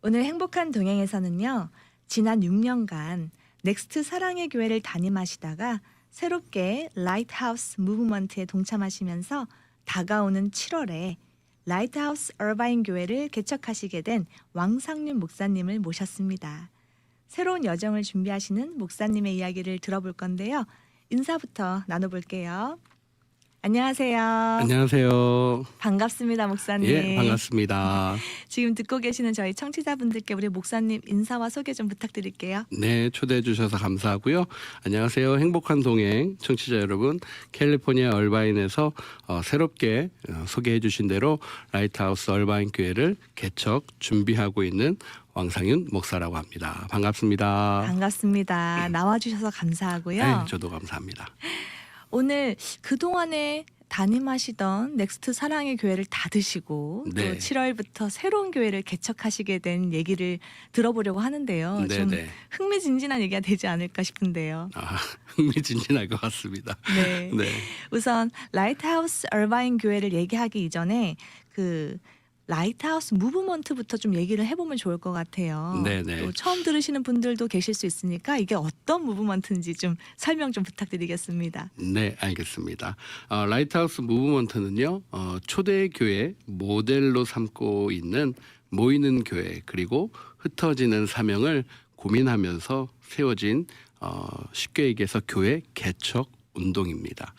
오늘 행복한 동행에서는요, 지난 6년간 넥스트 사랑의 교회를 담임하시다가 새롭게 라이트하우스 무브먼트에 동참하시면서 다가오는 7월에 라이트하우스 얼바인 교회를 개척하시게 된 왕상윤 목사님을 모셨습니다. 새로운 여정을 준비하시는 목사님의 이야기를 들어볼 건데요. 인사부터 나눠볼게요. 안녕하세요. 안녕하세요. 반갑습니다, 목사님. 예, 반갑습니다. 지금 듣고 계시는 저희 청취자분들께 우리 목사님 인사와 소개 좀 부탁드릴게요. 네, 초대해 주셔서 감사하고요. 안녕하세요. 행복한 동행 청취자 여러분. 캘리포니아 얼바인에서 새롭게 소개해 주신 대로 라이트하우스 얼바인 교회를 개척 준비하고 있는 왕상윤 목사라고 합니다. 반갑습니다. 반갑습니다. 나와주셔서 감사하고요. 네, 저도 감사합니다. 오늘 그동안에 담임하시던 넥스트 사랑의 교회를 닫으시고 네. 또 7월부터 새로운 교회를 개척하시게 된 얘기를 들어보려고 하는데요. 좀 네. 흥미진진한 얘기가 되지 않을까 싶은데요. 흥미진진할 것 같습니다. 네. 네. 우선 라이트하우스 얼바인 교회를 얘기하기 이전에 그 라이트하우스 무브먼트부터 좀 얘기를 해보면 좋을 것 같아요. 네네. 또 처음 들으시는 분들도 계실 수 있으니까 이게 어떤 무브먼트인지 좀 설명 좀 부탁드리겠습니다. 네, 알겠습니다. 라이트하우스 무브먼트는요, 초대교회 모델로 삼고 있는 모이는 교회 그리고 흩어지는 사명을 고민하면서 세워진 쉽게 얘기해서 교회 개척 운동입니다.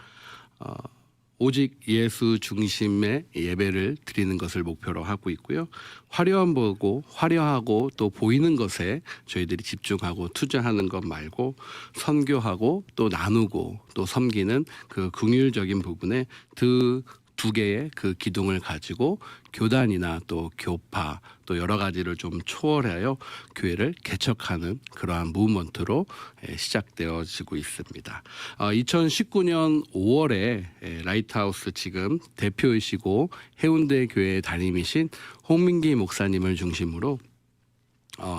오직 예수 중심의 예배를 드리는 것을 목표로 하고 있고요. 화려하고 또 보이는 것에 저희들이 집중하고 투자하는 것 말고 선교하고 또 나누고 또 섬기는 그 긍휼적인 부분에 두 개의 그 기둥을 가지고 교단이나 또 교파 또 여러 가지를 좀 초월하여 교회를 개척하는 그러한 무브먼트로 시작되어지고 있습니다. 2019년 5월에 라이트하우스 지금 대표이시고 해운대 교회 담임이신 홍민기 목사님을 중심으로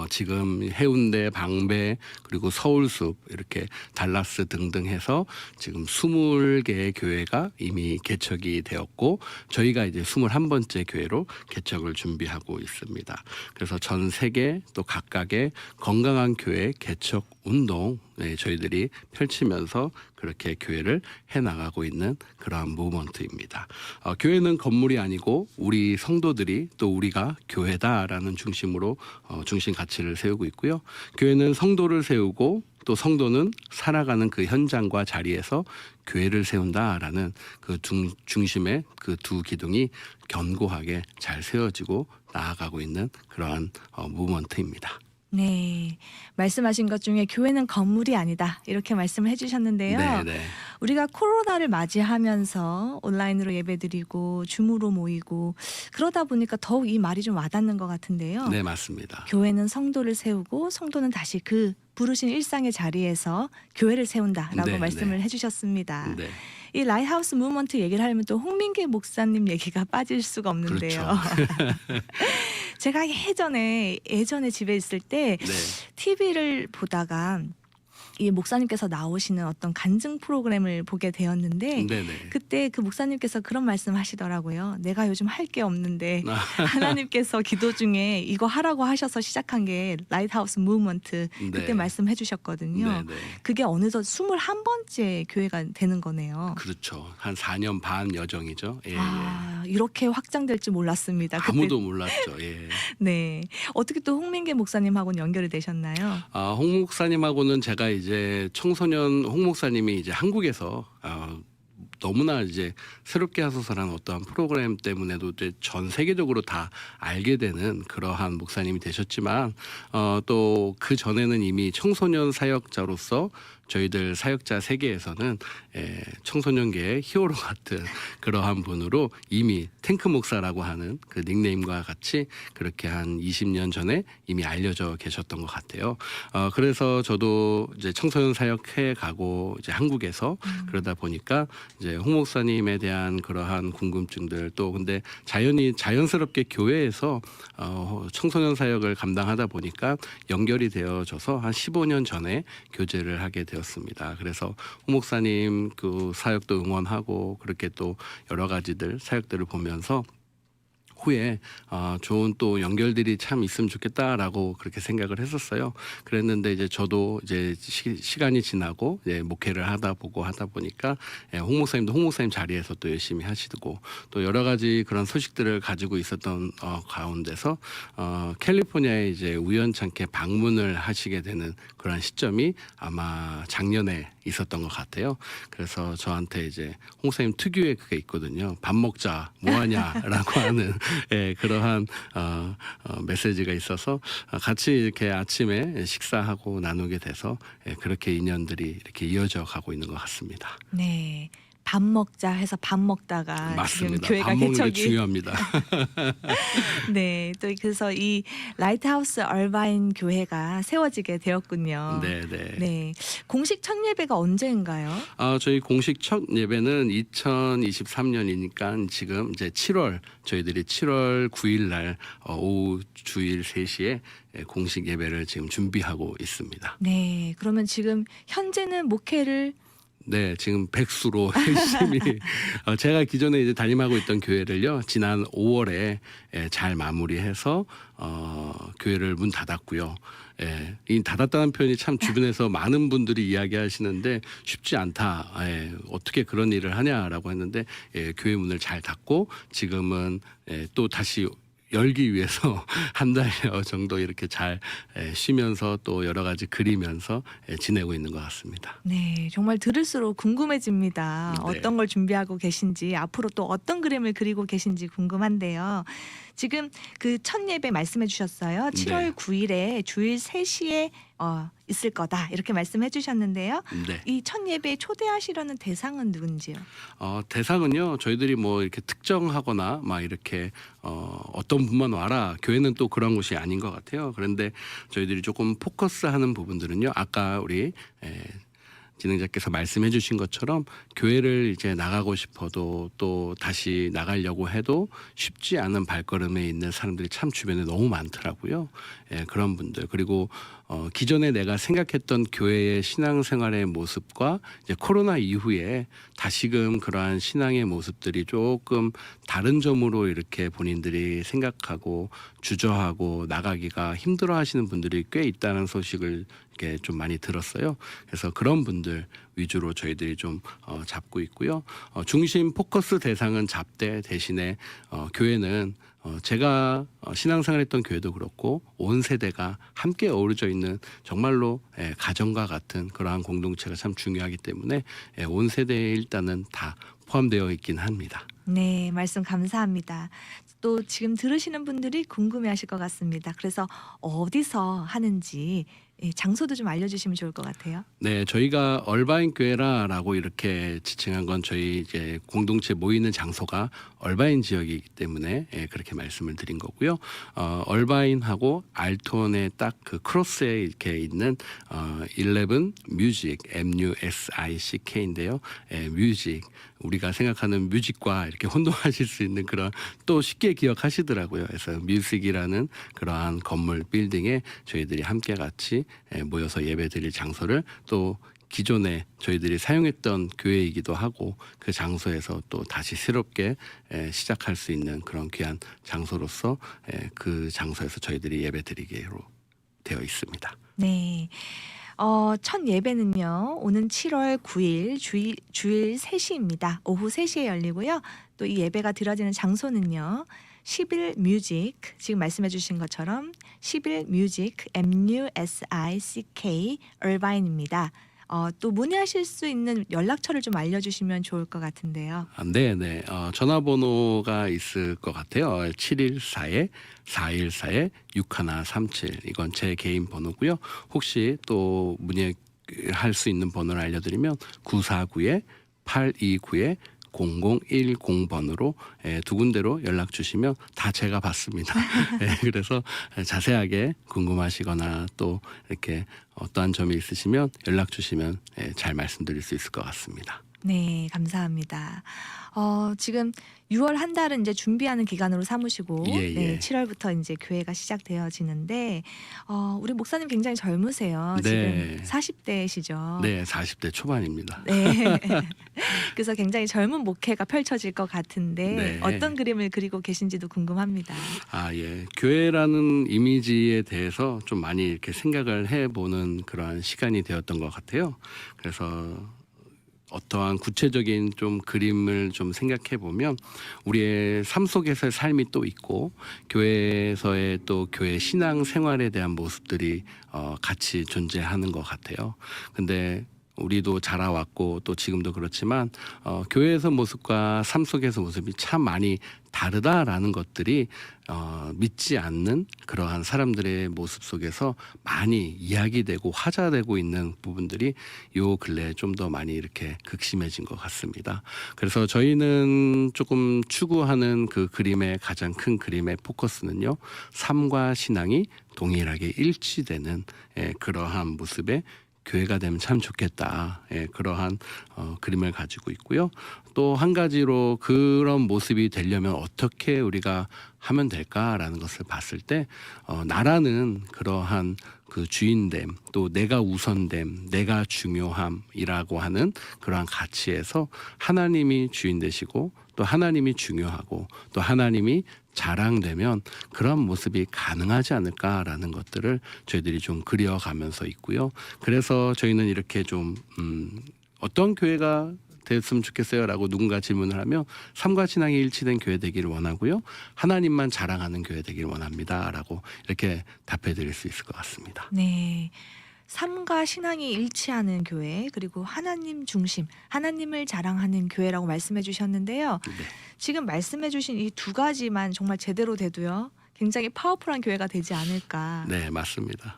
지금 해운대, 방배, 그리고 서울숲, 이렇게 달라스 등등 해서 지금 20개의 교회가 이미 개척이 되었고 저희가 이제 21번째 교회로 개척을 준비하고 있습니다. 그래서 전 세계 또 각각의 건강한 교회 개척 운동 저희들이 펼치면서 그렇게 교회를 해나가고 있는 그러한 무브먼트입니다. 교회는 건물이 아니고 우리 성도들이 또 우리가 교회다라는 중심으로 중심 가치를 세우고 있고요. 교회는 성도를 세우고 또 성도는 살아가는 그 현장과 자리에서 교회를 세운다라는 그 중심의 그 두 기둥이 견고하게 잘 세워지고 나아가고 있는 그러한 무브먼트입니다. 네, 말씀하신 것 중에 교회는 건물이 아니다 이렇게 말씀을 해주셨는데요. 네. 우리가 코로나를 맞이하면서 온라인으로 예배드리고 줌으로 모이고 그러다 보니까 더욱 이 말이 좀 와닿는 것 같은데요. 네, 맞습니다. 교회는 성도를 세우고 성도는 다시 그 부르신 일상의 자리에서 교회를 세운다라고 네, 말씀을 네. 해주셨습니다. 네. 이 라이트하우스 무브먼트 얘기를 하려면 또 홍민기 목사님 얘기가 빠질 수가 없는데요. 그렇죠. 제가 예전에 집에 있을 때 네. TV를 보다가 이 목사님께서 나오시는 어떤 간증 프로그램을 보게 되었는데 네네. 그때 그 목사님께서 그런 말씀 하시더라고요. 내가 요즘 할 게 없는데 하나님께서 기도 중에 이거 하라고 하셔서 시작한 게 라이트하우스 무브먼트 그때 네. 말씀해 주셨거든요. 네네. 그게 어느덧 21번째 교회가 되는 거네요. 그렇죠. 한 4년 반 여정이죠. 예. 이렇게 확장될 줄 몰랐습니다. 그때. 아무도 몰랐죠. 예. 네. 어떻게 또 홍민기 목사님하고는 연결이 되셨나요? 홍 목사님하고는 제가 이제 청소년 홍 목사님이 이제 한국에서 너무나 이제 새롭게 하소서라는 어떠한 프로그램 때문에도 이제 전 세계적으로 다 알게 되는 그러한 목사님이 되셨지만 또 그 전에는 이미 청소년 사역자로서 저희들 사역자 세계에서는 청소년계의 히어로 같은 그러한 분으로 이미 탱크 목사라고 하는 그 닉네임과 같이 그렇게 한 20년 전에 이미 알려져 계셨던 것 같아요. 그래서 저도 이제 청소년 사역해 가고 이제 한국에서 그러다 보니까 이제 홍 목사님에 대한 그러한 궁금증들 또 근데 자연스럽게 교회에서 청소년 사역을 감당하다 보니까 연결이 되어져서 한 15년 전에 교제를 하게 되었습니다. 그래서 홍 목사님 그 사역도 응원하고 그렇게 또 여러 가지들 사역들을 보면서 이후에 좋은 또 연결들이 참 있으면 좋겠다라고 그렇게 생각을 했었어요. 그랬는데 이제 저도 이제 시간이 지나고 이제 목회를 하다 보니까 홍 목사님도 홍 목사님 자리에서 또 열심히 하시고 또 여러 가지 그런 소식들을 가지고 있었던 가운데서 캘리포니아에 이제 우연찮게 방문을 하시게 되는 그런 시점이 아마 작년에 있었던 것 같아요. 그래서 저한테 이제 홍 목사님 특유의 그게 있거든요. 밥 먹자 뭐하냐라고 하는 그러한 메시지가 있어서 같이 이렇게 아침에 식사하고 나누게 돼서 그렇게 인연들이 이렇게 이어져 가고 있는 것 같습니다. 네. 밥 먹자 해서 밥 먹다가 맞습니다. 지금 교회가 밥 먹는 게 개척이 중요합니다. 네, 또 그래서 이 라이트하우스 얼바인 교회가 세워지게 되었군요. 네. 네, 공식 첫 예배가 언제인가요? 저희 공식 첫 예배는 2023년이니까 지금 이제 7월 저희들이 7월 9일 날 오후 주일 3시에 공식 예배를 지금 준비하고 있습니다. 네, 그러면 지금 현재는 목회를 네, 지금 백수로 열심히 제가 기존에 이제 담임하고 있던 교회를요 지난 5월에 잘 마무리해서 교회를 문 닫았고요. 이 닫았다는 표현이 참 주변에서 많은 분들이 이야기하시는데 쉽지 않다. 어떻게 그런 일을 하냐라고 했는데 교회 문을 잘 닫고 지금은 또 다시 열기 위해서 한 달여 정도 이렇게 잘 쉬면서 또 여러 가지 그리면서 지내고 있는 것 같습니다. 네, 정말 들을수록 궁금해집니다. 네. 어떤 걸 준비하고 계신지, 앞으로 또 어떤 그림을 그리고 계신지 궁금한데요. 지금 그 첫 예배 말씀해 주셨어요. 7월 네. 9일에 주일 3시에 있을 거다 이렇게 말씀해 주셨는데요. 네. 이 첫 예배에 초대하시려는 대상은 누군지요? 대상은요 저희들이 뭐 이렇게 특정하거나 막 이렇게 어떤 분만 와라 교회는 또 그런 곳이 아닌 것 같아요. 그런데 저희들이 조금 포커스하는 부분들은요 아까 우리 진행자께서 말씀해 주신 것처럼 교회를 이제 나가고 싶어도 또 다시 나가려고 해도 쉽지 않은 발걸음에 있는 사람들이 참 주변에 너무 많더라고요. 그런 분들 그리고 기존에 내가 생각했던 교회의 신앙생활의 모습과 이제 코로나 이후에 다시금 그러한 신앙의 모습들이 조금 다른 점으로 이렇게 본인들이 생각하고 주저하고 나가기가 힘들어하시는 분들이 꽤 있다는 소식을 이렇게 좀 많이 들었어요. 그래서 그런 분들 위주로 저희들이 좀 잡고 있고요. 중심 포커스 대상은 잡되 대신에 교회는 제가 신앙생활했던 교회도 그렇고 온 세대가 함께 어우러져 있는 정말로 가정과 같은 그러한 공동체가 참 중요하기 때문에 온 세대에 일단은 다 포함되어 있긴 합니다. 네, 말씀 감사합니다. 또 지금 들으시는 분들이 궁금해하실 것 같습니다. 그래서 어디서 하는지 장소도 좀 알려주시면 좋을 것 같아요. 네, 저희가 얼바인 교회라라고 이렇게 지칭한 건 저희 이제 공동체 모이는 장소가 얼바인 지역이기 때문에 그렇게 말씀을 드린 거고요. 얼바인하고 알톤의 딱 그 크로스에 이렇게 있는 11 뮤직 MUSICK인데요. 뮤직 우리가 생각하는 뮤직과 이렇게 혼동하실 수 있는 그런 또 쉽게 기억하시더라고요. 그래서 뮤직이라는 그러한 건물 빌딩에 저희들이 함께 같이 모여서 예배드릴 장소를 또 기존에 저희들이 사용했던 교회이기도 하고 그 장소에서 또 다시 새롭게 시작할 수 있는 그런 귀한 장소로서 그 장소에서 저희들이 예배드리기로 되어 있습니다. 네. 첫 예배는요. 오는 7월 9일 주일 3시입니다. 오후 3시에 열리고요. 또 이 예배가 드려지는 장소는요. 11 뮤직 지금 말씀해 주신 것처럼 11 뮤직 MUSICK 얼바인입니다. 또 문의하실 수 있는 연락처를 좀 알려주시면 좋을 것 같은데요. 네네. 전화번호가 있을 것 같아요. 714-414-6137 이건 제 개인 번호고요. 혹시 또 문의할 수 있는 번호를 알려드리면 949-829-0010번으로 두 군데로 연락 주시면 다 제가 받습니다. 그래서 자세하게 궁금하시거나 또 이렇게 어떠한 점이 있으시면 연락 주시면 잘 말씀드릴 수 있을 것 같습니다. 네, 감사합니다. 지금 6월 한 달은 이제 준비하는 기간으로 삼으시고, 예, 네, 예. 7월부터 이제 교회가 시작되어지는데, 우리 목사님 굉장히 젊으세요. 네. 지금 40대시죠. 네, 40대 초반입니다. 네. 그래서 굉장히 젊은 목회가 펼쳐질 것 같은데 네. 어떤 그림을 그리고 계신지도 궁금합니다. 아, 예. 교회라는 이미지에 대해서 좀 많이 이렇게 생각을 해보는 그러한 시간이 되었던 것 같아요. 그래서 어떠한 구체적인 좀 그림을 좀 생각해 보면 우리의 삶 속에서의 삶이 또 있고 교회에서의 또 교회 신앙 생활에 대한 모습들이 같이 존재하는 것 같아요. 근데 우리도 자라왔고 또 지금도 그렇지만 교회에서 모습과 삶 속에서 모습이 참 많이 다르다라는 것들이 믿지 않는 그러한 사람들의 모습 속에서 많이 이야기되고 화자되고 있는 부분들이 요 근래에 좀 더 많이 이렇게 극심해진 것 같습니다. 그래서 저희는 조금 추구하는 그 그림의 가장 큰 그림의 포커스는요, 삶과 신앙이 동일하게 일치되는 그러한 모습의 교회가 되면 참 좋겠다. 그러한 그림을 가지고 있고요. 또 한 가지로 그런 모습이 되려면 어떻게 우리가 하면 될까라는 것을 봤을 때 나라는 그러한 그 주인됨, 또 내가 우선됨, 내가 중요함이라고 하는 그러한 가치에서 하나님이 주인 되시고 또 하나님이 중요하고 또 하나님이 자랑되면 그런 모습이 가능하지 않을까라는 것들을 저희들이 좀 그려가면서 있고요. 그래서 저희는 이렇게 좀 어떤 교회가 됐으면 좋겠어요라고 누군가 질문을 하면 삶과 신앙이 일치된 교회 되기를 원하고요. 하나님만 자랑하는 교회 되기를 원합니다라고 이렇게 답해 드릴 수 있을 것 같습니다. 네. 삶과 신앙이 일치하는 교회, 그리고 하나님 중심, 하나님을 자랑하는 교회라고 말씀해 주셨는데요. 네. 지금 말씀해 주신 이 두 가지만 정말 제대로 돼도요, 굉장히 파워풀한 교회가 되지 않을까. 네, 맞습니다.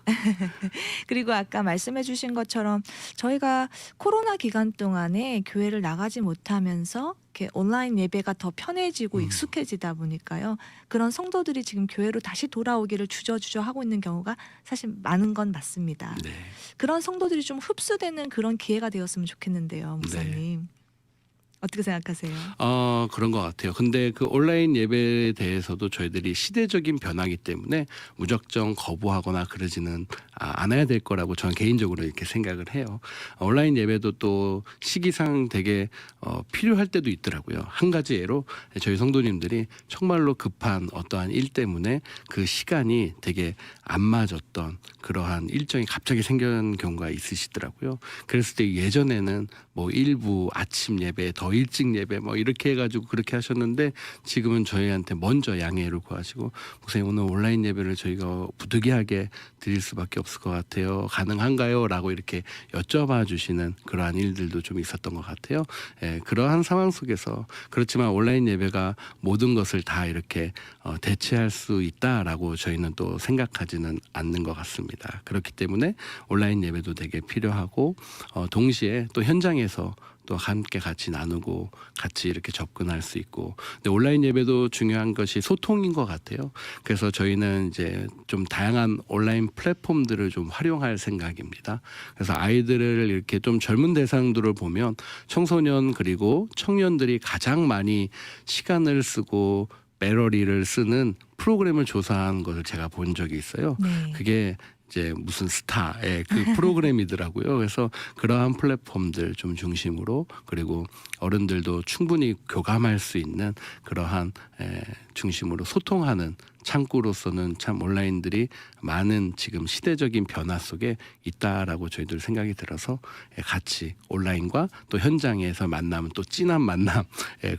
그리고 아까 말씀해 주신 것처럼 저희가 코로나 기간 동안에 교회를 나가지 못하면서 이렇게 온라인 예배가 더 편해지고 익숙해지다 보니까요, 그런 성도들이 지금 교회로 다시 돌아오기를 주저주저 하고 있는 경우가 사실 많은 건 맞습니다. 네. 그런 성도들이 좀 흡수되는 그런 기회가 되었으면 좋겠는데요, 목사님. 어떻게 생각하세요? 그런 것 같아요. 근데 그 온라인 예배에 대해서도 저희들이 시대적인 변화이기 때문에 무작정 거부하거나 그러지는 않아야 될 거라고 저는 개인적으로 이렇게 생각을 해요. 온라인 예배도 또 시기상 되게 필요할 때도 있더라고요. 한 가지 예로 저희 성도님들이 정말로 급한 어떠한 일 때문에 그 시간이 되게 안 맞았던 그러한 일정이 갑자기 생긴 경우가 있으시더라고요. 그랬을 때 예전에는 뭐 일부 아침 예배, 더 일찍 예배 뭐 이렇게 해가지고 그렇게 하셨는데 지금은 저희한테 먼저 양해를 구하시고 목사님 오늘 온라인 예배를 저희가 부득이하게 드릴 수밖에 없을 것 같아요. 가능한가요? 라고 이렇게 여쭤봐 주시는 그러한 일들도 좀 있었던 것 같아요. 그러한 상황 속에서 그렇지만 온라인 예배가 모든 것을 다 이렇게 대체할 수 있다라고 저희는 또 생각하지는 않는 것 같습니다. 그렇기 때문에 온라인 예배도 되게 필요하고 동시에 또 현장에서 또 함께 같이 나누고 같이 이렇게 접근할 수 있고 근데 온라인 예배도 중요한 것이 소통인 것 같아요. 그래서 저희는 이제 좀 다양한 온라인 플랫폼들을 좀 활용할 생각입니다. 그래서 아이들을 이렇게 좀 젊은 대상들을 보면 청소년 그리고 청년들이 가장 많이 시간을 쓰고 매러리를 쓰는 프로그램을 조사한 것을 제가 본 적이 있어요. 네. 그게 이제 무슨 스타의 그 프로그램이더라고요. 그래서 그러한 플랫폼들 좀 중심으로 그리고 어른들도 충분히 교감할 수 있는 그러한 중심으로 소통하는 창구로서는 참 온라인들이 많은 지금 시대적인 변화 속에 있다라고 저희들 생각이 들어서 같이 온라인과 또 현장에서 만나면 또 찐한 만남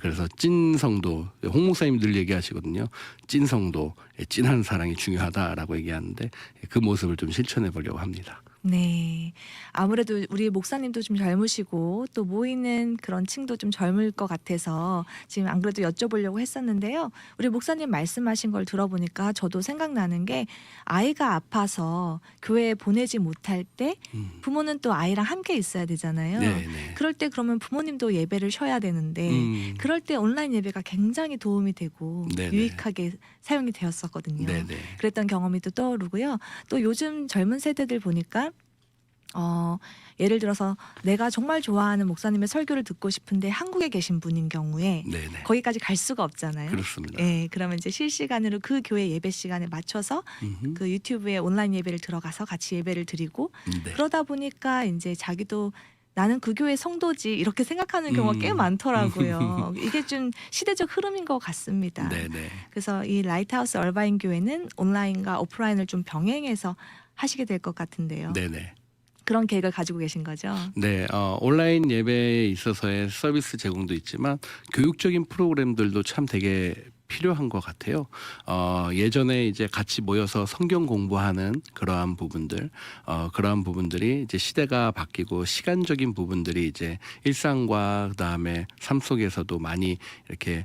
그래서 찐 성도 홍 목사님 늘 얘기하시거든요. 찐 성도 찐한 사랑이 중요하다라고 얘기하는데 그 모습을 좀 실천해 보려고 합니다. 네. 아무래도 우리 목사님도 좀 젊으시고 또 모이는 그런 층도 좀 젊을 것 같아서 지금 안 그래도 여쭤보려고 했었는데요. 우리 목사님 말씀하신 걸 들어보니까 저도 생각나는 게 아이가 아파서 교회에 보내지 못할 때 부모는 또 아이랑 함께 있어야 되잖아요. 네네. 그럴 때 그러면 부모님도 예배를 쉬어야 되는데 그럴 때 온라인 예배가 굉장히 도움이 되고 네네. 유익하게 사용이 되었었거든요. 네네. 그랬던 경험이 또 떠오르고요. 또 요즘 젊은 세대들 보니까 예를 들어서 내가 정말 좋아하는 목사님의 설교를 듣고 싶은데 한국에 계신 분인 경우에 네네. 거기까지 갈 수가 없잖아요. 그렇습니다. 예, 그러면 이제 실시간으로 그 교회 예배 시간에 맞춰서 음흠. 그 유튜브에 온라인 예배를 들어가서 같이 예배를 드리고 네. 그러다 보니까 이제 자기도 나는 그 교회 성도지 이렇게 생각하는 경우가 꽤 많더라고요. 이게 좀 시대적 흐름인 것 같습니다. 네네. 그래서 이 라이트하우스 얼바인 교회는 온라인과 오프라인을 좀 병행해서 하시게 될 것 같은데요. 네네. 그런 계획을 가지고 계신 거죠? 네, 온라인 예배에 있어서의 서비스 제공도 있지만 교육적인 프로그램들도 참 되게 필요한 것 같아요. 예전에 이제 같이 모여서 성경 공부하는 그러한 부분들, 그러한 부분들이 이제 시대가 바뀌고 시간적인 부분들이 이제 일상과 그다음에 삶 속에서도 많이 이렇게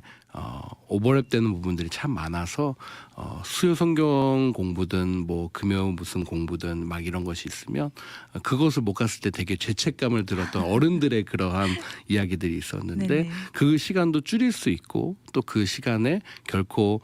오버랩되는 부분들이 참 많아서 수요 성경 공부든 뭐 금요 무슨 공부든 막 이런 것이 있으면 그것을 못 갔을 때 되게 죄책감을 들었던 어른들의 그러한 이야기들이 있었는데 네네. 그 시간도 줄일 수 있고 또 그 시간에 결코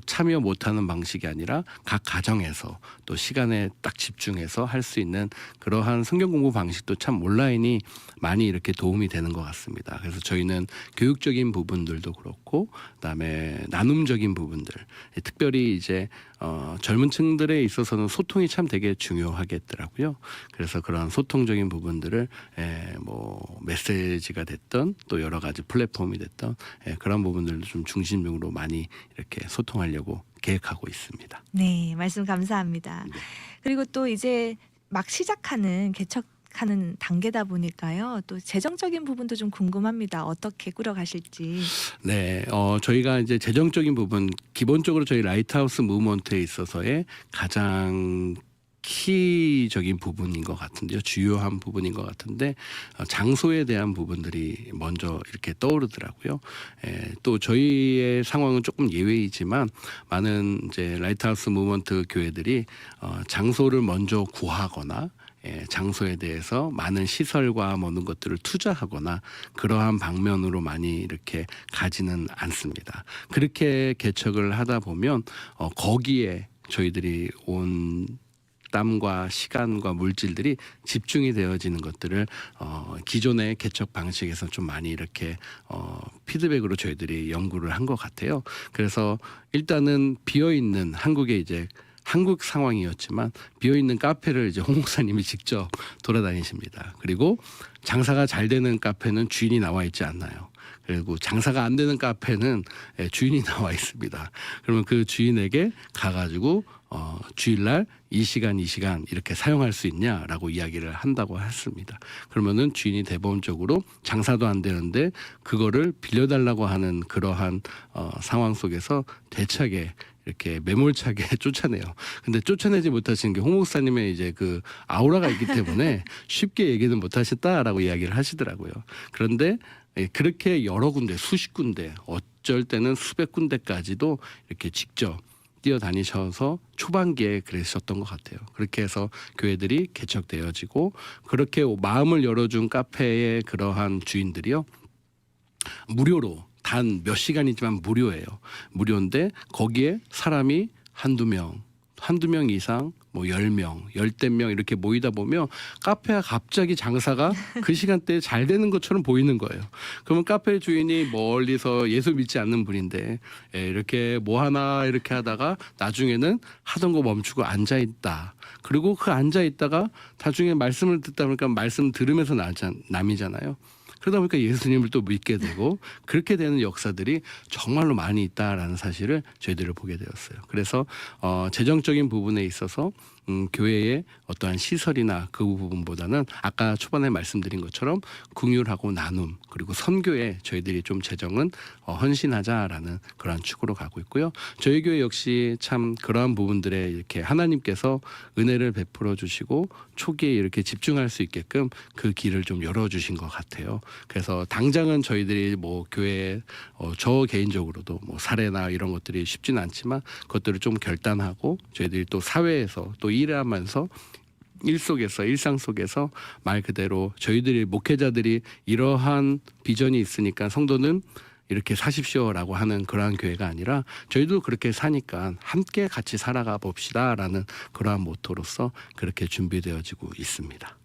참여 못하는 방식이 아니라 각 가정에서 또 시간에 딱 집중해서 할 수 있는 그러한 성경 공부 방식도 참 온라인이 많이 이렇게 도움이 되는 것 같습니다. 그래서 저희는 교육적인 부분들도 그렇고 그다음에 나눔적인 부분들 특별히 이제 젊은 층들에 있어서는 소통이 참 되게 중요하겠더라고요. 그래서 그런 소통적인 부분들을 뭐 메시지가 됐던 또 여러 가지 플랫폼이 됐던 그런 부분들도 좀 중심적으로 많이 이렇게 소통하려고 계획하고 있습니다. 네, 말씀 감사합니다. 네. 그리고 또 이제 막 시작하는 개척하는 단계다 보니까요. 또 재정적인 부분도 좀 궁금합니다. 어떻게 꾸려가실지. 네, 저희가 이제 재정적인 부분 기본적으로 저희 라이트하우스 무브먼트에 있어서의 가장 키적인 부분인 것 같은데요. 주요한 부분인 것 같은데 장소에 대한 부분들이 먼저 이렇게 떠오르더라고요. 또 저희의 상황은 조금 예외이지만 많은 이제 라이트하우스 무브먼트 교회들이 장소를 먼저 구하거나 장소에 대해서 많은 시설과 모든 것들을 투자하거나 그러한 방면으로 많이 이렇게 가지는 않습니다. 그렇게 개척을 하다 보면 거기에 저희들이 온 땀과 시간과 물질들이 집중이 되어지는 것들을 기존의 개척 방식에서 좀 많이 이렇게 피드백으로 저희들이 연구를 한 것 같아요. 그래서 일단은 비어 있는 한국에 이제 한국 상황이었지만 비어있는 카페를 이제 홍 목사님이 직접 돌아다니십니다. 그리고 장사가 잘 되는 카페는 주인이 나와 있지 않나요? 그리고 장사가 안 되는 카페는 주인이 나와 있습니다. 그러면 그 주인에게 가가지고 주일날 이 시간 이렇게 사용할 수 있냐라고 이야기를 한다고 했습니다. 그러면은 주인이 대법적으로 장사도 안 되는데 그거를 빌려달라고 하는 그러한 상황 속에서 대차게 이렇게 매몰차게 쫓아내요. 근데 쫓아내지 못하시는 게 홍 목사님의 이제 그 아우라가 있기 때문에 쉽게 얘기는 못하셨다라고 이야기를 하시더라고요. 그런데 그렇게 여러 군데, 수십 군데, 어쩔 때는 수백 군데까지도 이렇게 직접 뛰어다니셔서 초반기에 그러셨던 것 같아요. 그렇게 해서 교회들이 개척되어지고 그렇게 마음을 열어준 카페의 그러한 주인들이요. 무료로 단 몇 시간이지만 무료예요. 무료인데 거기에 사람이 한두 명 이상 뭐 10명, 10명 이렇게 모이다 보면 카페가 갑자기 장사가 그 시간대에 잘 되는 것처럼 보이는 거예요. 그러면 카페 주인이 멀리서 예수 믿지 않는 분인데 이렇게 뭐 하나 이렇게 하다가 나중에는 하던 거 멈추고 앉아 있다. 그리고 그 앉아 있다가 나중에 말씀을 듣다 보니까 말씀 들으면서 남이잖아요. 그러다 보니까 예수님을 또 믿게 되고 그렇게 되는 역사들이 정말로 많이 있다라는 사실을 저희들을 보게 되었어요. 그래서 재정적인 부분에 있어서 교회의 어떠한 시설이나 그 부분보다는 아까 초반에 말씀드린 것처럼 긍휼하고 나눔 그리고 선교에 저희들이 좀 재정은 헌신하자라는 그러한 축으로 가고 있고요. 저희 교회 역시 참 그러한 부분들에 이렇게 하나님께서 은혜를 베풀어 주시고 초기에 이렇게 집중할 수 있게끔 그 길을 좀 열어주신 것 같아요. 그래서 당장은 저희들이 뭐 교회에 저 개인적으로도 뭐 사례나 이런 것들이 쉽지는 않지만 그것들을 좀 결단하고 저희들이 또 사회에서 또 일하면서 일상 속에서 말 그대로 저희들이 목회자들이 이러한 비전이 있으니까 성도는 이렇게 사십시오라고 하는 그러한 교회가 아니라 저희도 그렇게 사니까 함께 같이 살아가 봅시다라는 그러한 모토로서 그렇게 준비되어지고 있습니다.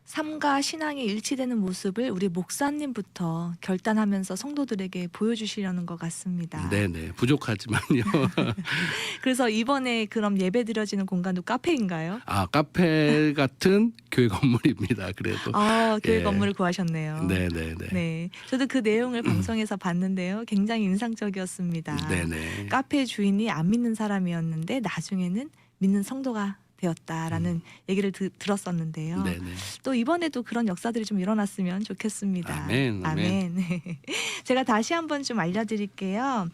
삶과 신앙이 일치되는 모습을 우리 목사님부터 결단하면서 성도들에게 보여주시려는 것 같습니다. 네네, 부족하지만요. 그래서 이번에 그럼 예배 드려지는 공간도 카페인가요? 카페 같은 교회 건물입니다. 그래도. 교회 예. 건물을 구하셨네요. 네네네. 네, 저도 그 내용을 방송에서 봤는데요. 굉장히 인상적이었습니다. 네네. 카페 주인이 안 믿는 사람이었는데 나중에는 믿는 성도가 되었다라는 얘기를 들었었는데요. 네네. 또 이번에도 그런 역사들이 좀 일어났으면 좋겠습니다. 아멘, 아멘. 네. 제가 다시 한번 좀 알려드릴게요.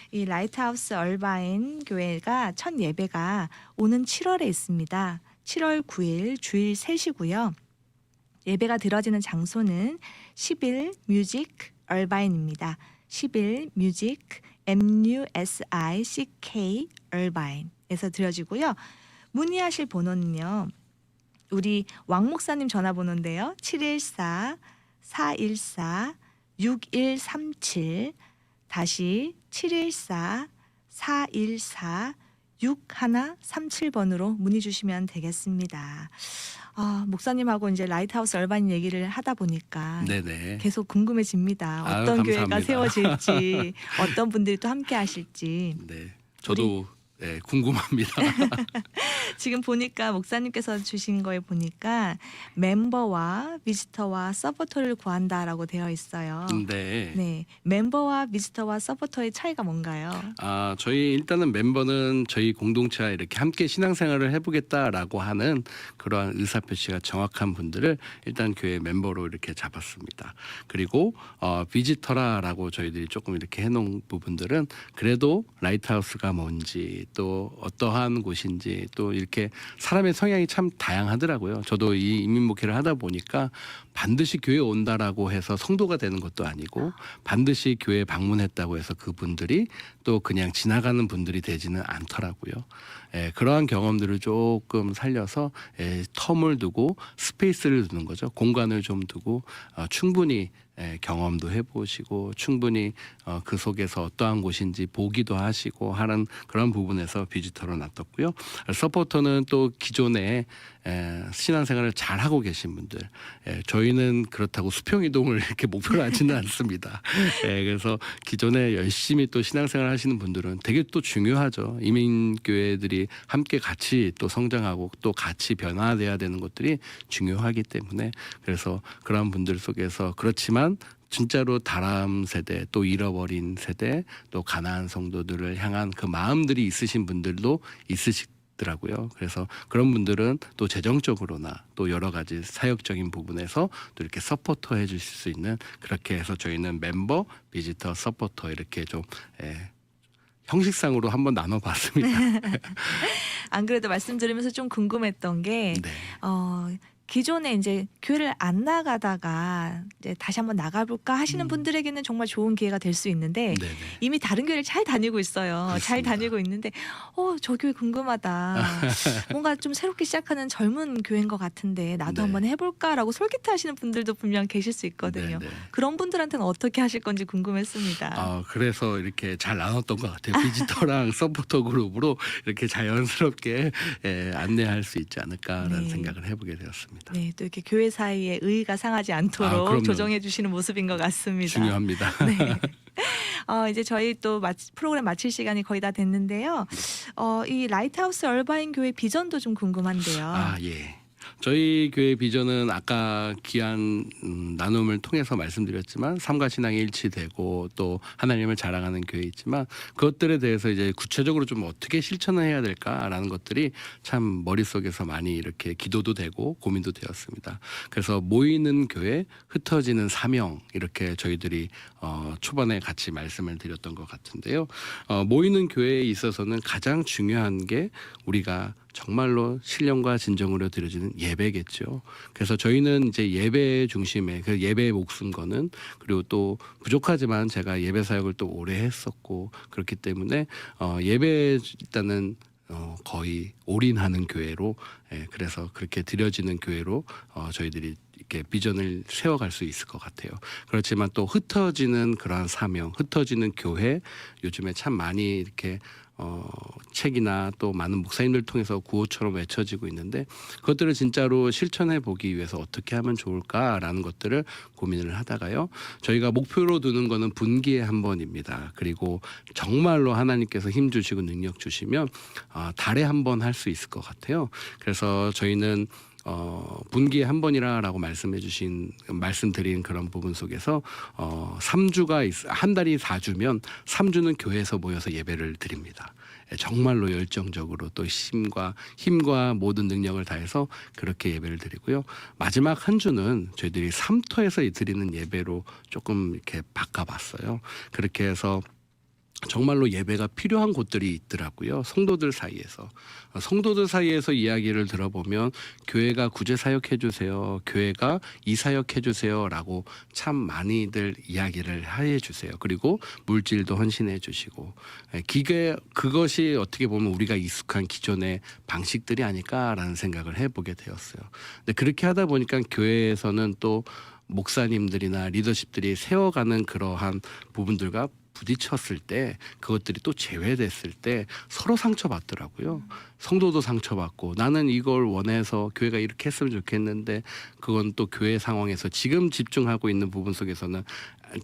이 라이트하우스 얼바인 교회가 첫 예배가 오는 7월에 있습니다. 7월 9일 주일 3시고요. 예배가 드려지는 장소는 10일 뮤직 얼바인입니다. 10일 뮤직 MUSICK 얼바인에서 드려지고요. 문의하실 번호는요. 우리 왕 목사님 전화번호인데요. 714-414-6137 다시 714-414-6137번으로 문의 주시면 되겠습니다. 목사님하고 이제 라이트하우스 얼바인 얘기를 하다 보니까 네네. 계속 궁금해집니다. 어떤 교회가 감사합니다. 세워질지, 어떤 분들이 또 함께 하실지. 네. 저도 네, 궁금합니다. 지금 보니까 목사님께서 주신 거에 보니까 멤버와 비지터와 서포터를 구한다라고 되어 있어요. 네. 네, 멤버와 비지터와 서포터의 차이가 뭔가요? 저희 일단은 멤버는 저희 공동체와 이렇게 함께 신앙생활을 해보겠다라고 하는 그러한 의사표시가 정확한 분들을 일단 교회 멤버로 이렇게 잡았습니다. 그리고 비지터라라고 저희들이 조금 이렇게 해놓은 부분들은 그래도 라이트하우스가 뭔지 또 어떠한 곳인지 또 이렇게 사람의 성향이 참 다양하더라고요. 저도 이 인민 목회를 하다 보니까 반드시 교회 온다라고 해서 성도가 되는 것도 아니고 반드시 교회 방문했다고 해서 그분들이 또 그냥 지나가는 분들이 되지는 않더라고요. 그러한 경험들을 조금 살려서 텀을 두고 스페이스를 두는 거죠. 공간을 좀 두고 충분히 경험도 해보시고 충분히 그 속에서 어떠한 곳인지 보기도 하시고 하는 그런 부분에서 비지터로 놔뒀고요. 서포터는 또 기존에 신앙생활을 잘 하고 계신 분들, 저희는 그렇다고 수평이동을 이렇게 목표로 하지는 않습니다. 그래서 기존에 열심히 또 신앙생활 하시는 분들은 되게 또 중요하죠. 이민교회들이 함께 같이 또 성장하고 또 같이 변화돼야 되는 것들이 중요하기 때문에 그래서 그런 분들 속에서 그렇지만 진짜로 다람 세대 또 잃어버린 세대 또 가난한 성도들을 향한 그 마음들이 있으신 분들도 있으시더라고요. 그래서 그런 분들은 또 재정적으로나 또 여러 가지 사역적인 부분에서 또 이렇게 서포터 해주실 수 있는 그렇게 해서 저희는 멤버, 비지터, 서포터 이렇게 좀 형식상으로 한번 나눠봤습니다. 안 그래도 말씀 들으면서 좀 궁금했던 게 네. 기존에 이제 교회를 안 나가다가 이제 다시 한번 나가볼까 하시는 분들에게는 정말 좋은 기회가 될 수 있는데 네네. 이미 다른 교회를 잘 다니고 있어요. 잘 그렇습니다. 다니고 있는데 저 교회 궁금하다. 뭔가 좀 새롭게 시작하는 젊은 교회인 것 같은데 나도 네. 한번 해볼까라고 솔깃해하시는 분들도 분명 계실 수 있거든요. 네네. 그런 분들한테는 어떻게 하실 건지 궁금했습니다. 그래서 이렇게 잘 나눴던 것 같아요. 비지터랑 서포터 그룹으로 이렇게 자연스럽게 안내할 수 있지 않을까라는 네. 생각을 해보게 되었습니다. 네, 또 이렇게 교회 사이에 의의가 상하지 않도록 그럼요. 조정해 주시는 모습인 것 같습니다. 중요합니다. 네. 이제 저희 또 프로그램 마칠 시간이 거의 다 됐는데요. 이 라이트하우스 얼바인 교회 비전도 좀 궁금한데요. 예. 저희 교회 비전은 아까 귀한 나눔을 통해서 말씀드렸지만 삶과 신앙이 일치되고 또 하나님을 자랑하는 교회이지만 그것들에 대해서 이제 구체적으로 좀 어떻게 실천을 해야 될까라는 것들이 참 머릿속에서 많이 이렇게 기도도 되고 고민도 되었습니다. 그래서 모이는 교회, 흩어지는 사명 이렇게 저희들이 초반에 같이 말씀을 드렸던 것 같은데요. 모이는 교회에 있어서는 가장 중요한 게 우리가 정말로 신령과 진정으로 드려지는 예배겠죠. 그래서 저희는 이제 예배 중심에 그 예배의 목숨 거는 그리고 또 부족하지만 제가 예배 사역을 또 오래 했었고 그렇기 때문에 예배 일단은 거의 올인하는 교회로 그래서 그렇게 드려지는 교회로 저희들이 이렇게 비전을 세워갈 수 있을 것 같아요. 그렇지만 또 흩어지는 그러한 사명, 흩어지는 교회 요즘에 참 많이 이렇게 책이나 또 많은 목사님들 통해서 구호처럼 외쳐지고 있는데 그것들을 진짜로 실천해 보기 위해서 어떻게 하면 좋을까라는 것들을 고민을 하다가요. 저희가 목표로 두는 거는 분기에 한 번입니다. 그리고 정말로 하나님께서 힘 주시고 능력 주시면 달에 한 번 할 수 있을 것 같아요. 그래서 저희는 분기에 한 번이라고 말씀드린 그런 부분 속에서 3주가 한 달이 4주면 3주는 교회에서 모여서 예배를 드립니다. 정말로 열정적으로 또 힘과 모든 능력을 다해서 그렇게 예배를 드리고요. 마지막 한 주는 저희들이 삼터에서 드리는 예배로 조금 이렇게 바꿔봤어요. 그렇게 해서 정말로 예배가 필요한 곳들이 있더라고요. 성도들 사이에서 이야기를 들어보면 교회가 구제 사역해 주세요. 교회가 이 사역해 주세요라고 참 많이들 이야기를 해 주세요. 그리고 물질도 헌신해 주시고 그것이 어떻게 보면 우리가 익숙한 기존의 방식들이 아닐까라는 생각을 해보게 되었어요. 근데 그렇게 하다 보니까 교회에서는 또 목사님들이나 리더십들이 세워가는 그러한 부분들과 부딪혔을 때 그것들이 또 제외됐을 때 서로 상처받더라고요. 성도도 상처받고 나는 이걸 원해서 교회가 이렇게 했으면 좋겠는데 그건 또 교회 상황에서 지금 집중하고 있는 부분 속에서는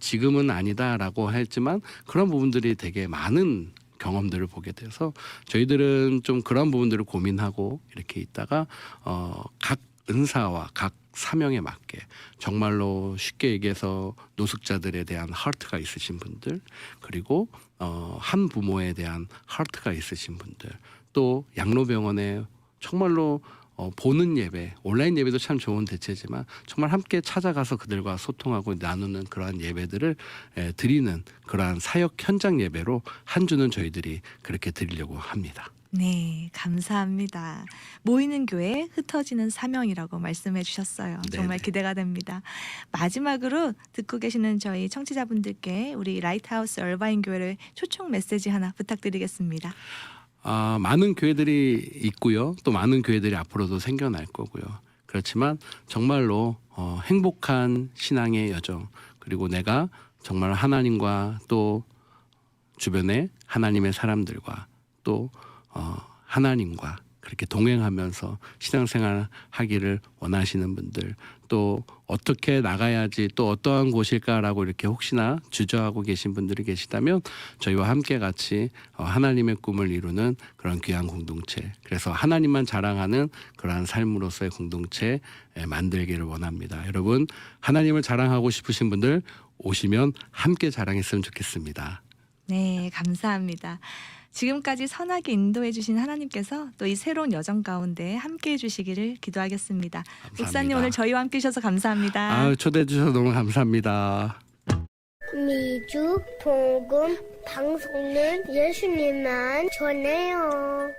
지금은 아니다라고 했지만 그런 부분들이 되게 많은 경험들을 보게 돼서 저희들은 좀 그런 부분들을 고민하고 이렇게 있다가 각 은사와 각 사명에 맞게 정말로 쉽게 얘기해서 노숙자들에 대한 하트가 있으신 분들 그리고 한 부모에 대한 하트가 있으신 분들 또 양로병원에 정말로 보는 예배 온라인 예배도 참 좋은 대체지만 정말 함께 찾아가서 그들과 소통하고 나누는 그러한 예배들을 드리는 그러한 사역 현장 예배로 한 주는 저희들이 그렇게 드리려고 합니다. 네, 감사합니다. 모이는 교회 흩어지는 사명이라고 말씀해 주셨어요. 정말 네네. 기대가 됩니다. 마지막으로 듣고 계시는 저희 청취자분들께 우리 라이트하우스 얼바인 교회를 초청 메시지 하나 부탁드리겠습니다. 많은 교회들이 있고요. 또 많은 교회들이 앞으로도 생겨날 거고요. 그렇지만 정말로 행복한 신앙의 여정 그리고 내가 정말 하나님과 또 주변에 하나님의 사람들과 또 하나님과 그렇게 동행하면서 신앙생활 하기를 원하시는 분들 또 어떻게 나가야지 또 어떠한 곳일까라고 이렇게 혹시나 주저하고 계신 분들이 계시다면 저희와 함께 같이 하나님의 꿈을 이루는 그런 귀한 공동체 그래서 하나님만 자랑하는 그러한 삶으로서의 공동체 만들기를 원합니다. 여러분 하나님을 자랑하고 싶으신 분들 오시면 함께 자랑했으면 좋겠습니다. 네, 감사합니다. 지금까지 선하게 인도해 주신 하나님께서 또 이 새로운 여정 가운데 함께해 주시기를 기도하겠습니다. 감사합니다. 목사님 오늘 저희와 함께 해주셔서 감사합니다. 초대해 주셔서 너무 감사합니다. 미주 복음 방송은 예수님만 전해요.